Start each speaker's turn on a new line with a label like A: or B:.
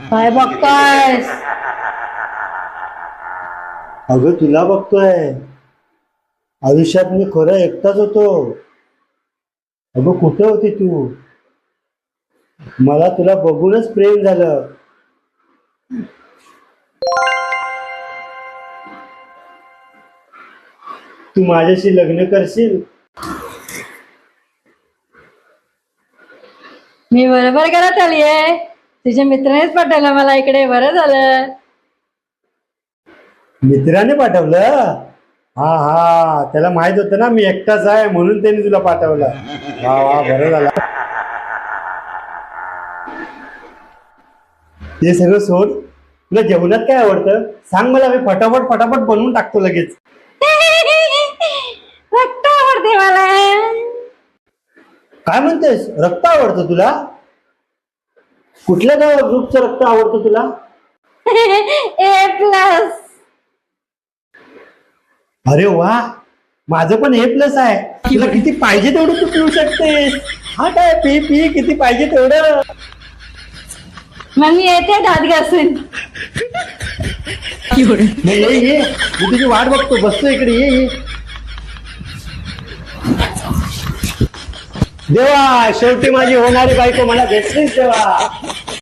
A: काय बघतायस?
B: अगं तुला बघतोय. आयुष्यात मी खरं एकटाच होतो. अगं कुठे होती तू? मला तुला बघूनच प्रेम झालं. तू माझ्याशी लग्न करशील?
A: मी बरोबर करत आलीये. तुझ्या मित्रानेच पाठवलं मला इकडे. बरं झालं.
B: मित्राने पाठवलं? हा हा, त्याला माहित होतं ना मी एकटाच आहे म्हणून त्याने तुला पाठवलं. वा वा, बरं झालं. ते सगळं सोड. तुला जेवणात काय आवडतं सांग मला. मी फटाफट फटाफट बनवून टाकतो लगेच.
A: रक्त आवडते मला.
B: काय म्हणतेस? रक्त आवडतं तुला? कुठल्या ग्रुपचं रक्त आवडतं तुला?
A: A+.
B: अरे वा, माझं पण A+ आहे. तुला किती पाहिजे तेवढं तू पिऊ शकतेस. हा काय, पी पी, किती पाहिजे तेवढं.
A: मग मी येते दात घासून.
B: मग ये, मी तुझी वाट बघतो. बसतो इकडे, ये. देवा, शेवटी माझी होणारी बायको मला भेटलीच देवा.